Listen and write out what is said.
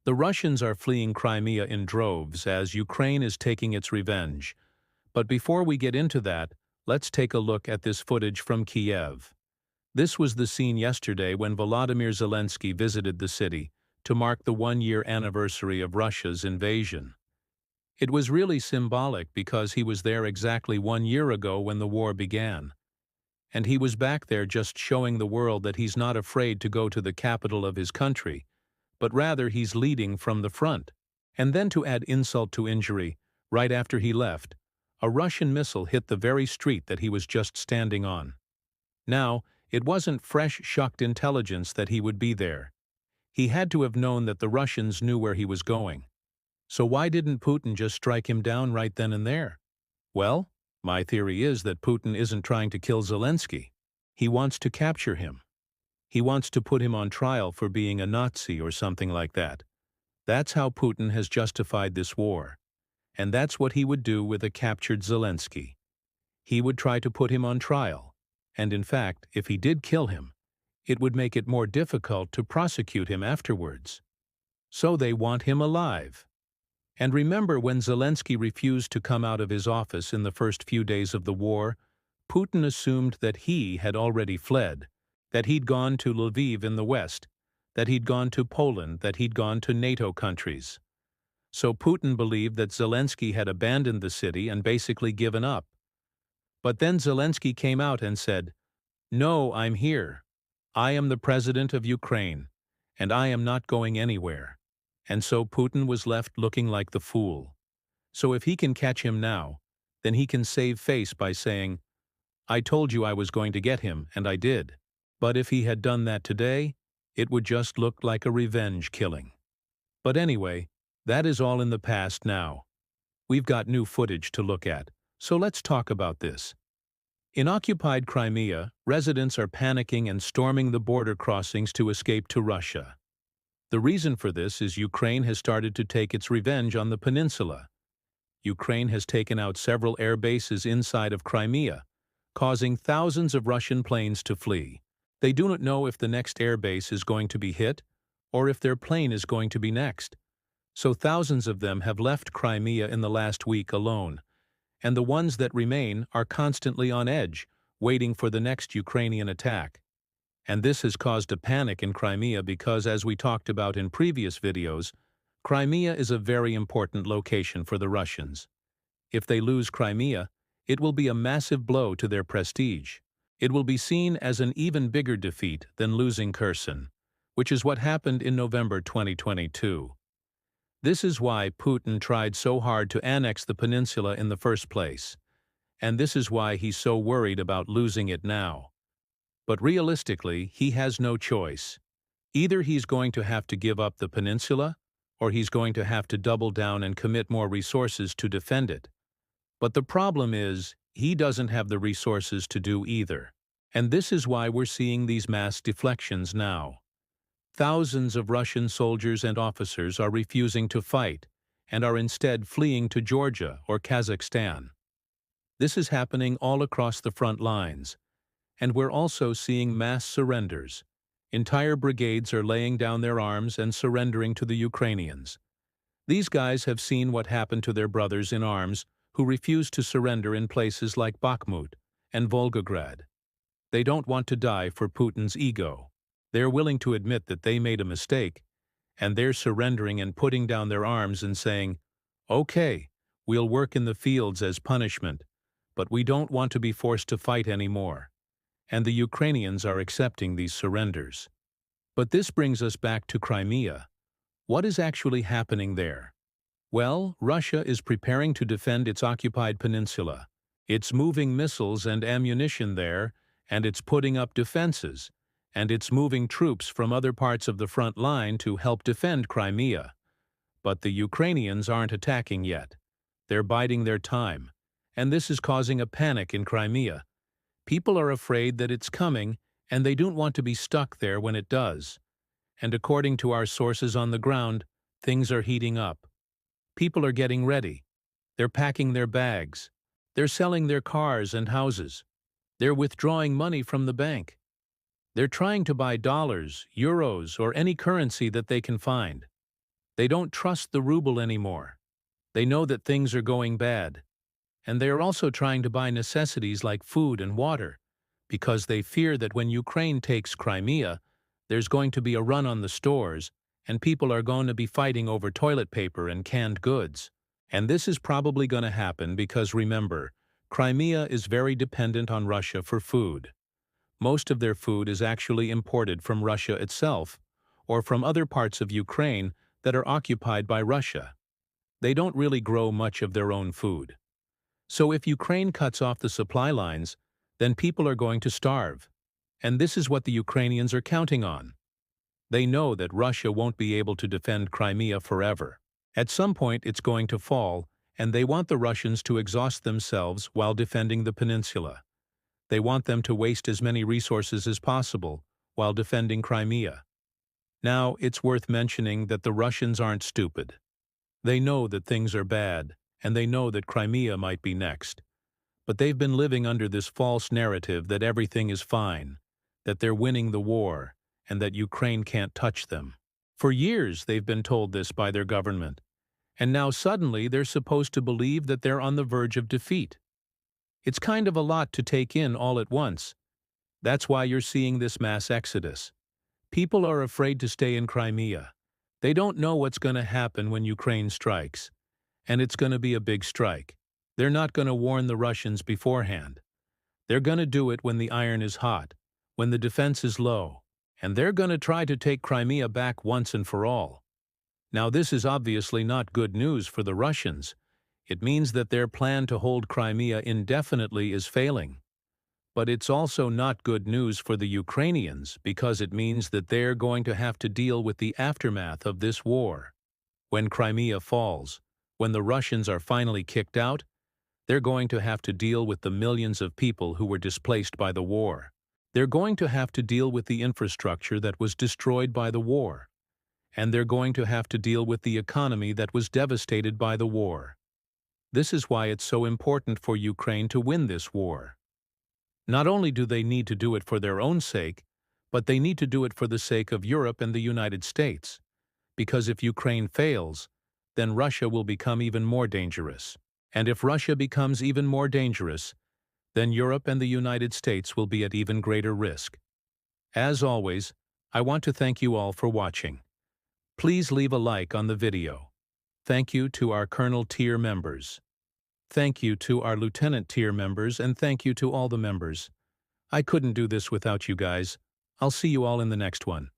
The Russians are fleeing Crimea in droves as Ukraine is taking its revenge. But before we get into that, let's take a look at this footage from Kiev. This was the scene yesterday when Volodymyr Zelensky visited the city to mark the one-year anniversary of Russia's invasion. It was really symbolic because he was there exactly 1 year ago when the war began. And he was back there just showing the world that he's not afraid to go to the capital of his country, but rather he's leading from the front. And then to add insult to injury, right after he left, a Russian missile hit the very street that he was just standing on. Now, it wasn't fresh, shocked intelligence that he would be there. He had to have known that the Russians knew where he was going. So why didn't Putin just strike him down right then and there? Well, my theory is that Putin isn't trying to kill Zelensky. He wants to capture him. He wants to put him on trial for being a Nazi or something like that. That's how Putin has justified this war. And that's what he would do with a captured Zelensky. He would try to put him on trial. And in fact, if he did kill him, it would make it more difficult to prosecute him afterwards. So they want him alive. And remember when Zelensky refused to come out of his office in the first few days of the war, Putin assumed that he had already fled, that he'd gone to Lviv in the west, that he'd gone to Poland, that he'd gone to NATO countries. So Putin believed that Zelensky had abandoned the city and basically given up. But then Zelensky came out and said, "No, I'm here. I am the president of Ukraine, and I am not going anywhere." And so Putin was left looking like the fool. So if he can catch him now, then he can save face by saying, "I told you I was going to get him, and I did." But if he had done that today, it would just look like a revenge killing. But anyway, that is all in the past now. We've got new footage to look at, so let's talk about this. In occupied Crimea, residents are panicking and storming the border crossings to escape to Russia. The reason for this is Ukraine has started to take its revenge on the peninsula. Ukraine has taken out several air bases inside of Crimea, causing thousands of Russian planes to flee. They do not know if the next air base is going to be hit or if their plane is going to be next. So thousands of them have left Crimea in the last week alone, and the ones that remain are constantly on edge, waiting for the next Ukrainian attack. And this has caused a panic in Crimea because, as we talked about in previous videos, Crimea is a very important location for the Russians. If they lose Crimea, it will be a massive blow to their prestige. It will be seen as an even bigger defeat than losing Kherson, which is what happened in November 2022. This is why Putin tried so hard to annex the peninsula in the first place, and this is why he's so worried about losing it now. But realistically, he has no choice. Either he's going to have to give up the peninsula, or he's going to have to double down and commit more resources to defend it. But the problem is, he doesn't have the resources to do either. And this is why we're seeing these mass deflections now. Thousands of Russian soldiers and officers are refusing to fight and are instead fleeing to Georgia or Kazakhstan. This is happening all across the front lines. And we're also seeing mass surrenders. Entire brigades are laying down their arms and surrendering to the Ukrainians. These guys have seen what happened to their brothers in arms who refused to surrender in places like Bakhmut and Volgograd. They don't want to die for Putin's ego. They're willing to admit that they made a mistake, and they're surrendering and putting down their arms and saying, "Okay, we'll work in the fields as punishment, but we don't want to be forced to fight anymore." And the Ukrainians are accepting these surrenders. But this brings us back to Crimea. What is actually happening there? Well, Russia is preparing to defend its occupied peninsula. It's moving missiles and ammunition there, and it's putting up defenses, and it's moving troops from other parts of the front line to help defend Crimea. But the Ukrainians aren't attacking yet. They're biding their time, and this is causing a panic in Crimea. People are afraid that it's coming, and they don't want to be stuck there when it does. And according to our sources on the ground, things are heating up. People are getting ready. They're packing their bags. They're selling their cars and houses. They're withdrawing money from the bank. They're trying to buy dollars, euros, or any currency that they can find. They don't trust the ruble anymore. They know that things are going bad. And they are also trying to buy necessities like food and water, because they fear that when Ukraine takes Crimea, there's going to be a run on the stores, and people are going to be fighting over toilet paper and canned goods. And this is probably going to happen because, remember, Crimea is very dependent on Russia for food. Most of their food is actually imported from Russia itself, or from other parts of Ukraine that are occupied by Russia. They don't really grow much of their own food. So if Ukraine cuts off the supply lines, then people are going to starve. And this is what the Ukrainians are counting on. They know that Russia won't be able to defend Crimea forever. At some point it's going to fall, and they want the Russians to exhaust themselves while defending the peninsula. They want them to waste as many resources as possible while defending Crimea. Now, it's worth mentioning that the Russians aren't stupid. They know that things are bad, and they know that Crimea might be next. But they've been living under this false narrative that everything is fine, that they're winning the war, and that Ukraine can't touch them. For years they've been told this by their government, and now suddenly they're supposed to believe that they're on the verge of defeat. It's kind of a lot to take in all at once. That's why you're seeing this mass exodus. People are afraid to stay in Crimea. They don't know what's going to happen when Ukraine strikes, and it's going to be a big strike. They're not going to warn the Russians beforehand. They're going to do it when the iron is hot, when the defense is low, and they're going to try to take Crimea back once and for all. Now, this is obviously not good news for the Russians. It means that their plan to hold Crimea indefinitely is failing. But it's also not good news for the Ukrainians because it means that they're going to have to deal with the aftermath of this war. When Crimea falls, when the Russians are finally kicked out, they're going to have to deal with the millions of people who were displaced by the war. They're going to have to deal with the infrastructure that was destroyed by the war. And they're going to have to deal with the economy that was devastated by the war. This is why it's so important for Ukraine to win this war. Not only do they need to do it for their own sake, but they need to do it for the sake of Europe and the United States. Because if Ukraine fails, then Russia will become even more dangerous. And if Russia becomes even more dangerous, then Europe and the United States will be at even greater risk. As always, I want to thank you all for watching. Please leave a like on the video. Thank you to our Colonel tier members. Thank you to our Lieutenant tier members, and thank you to all the members. I couldn't do this without you guys. I'll see you all in the next one.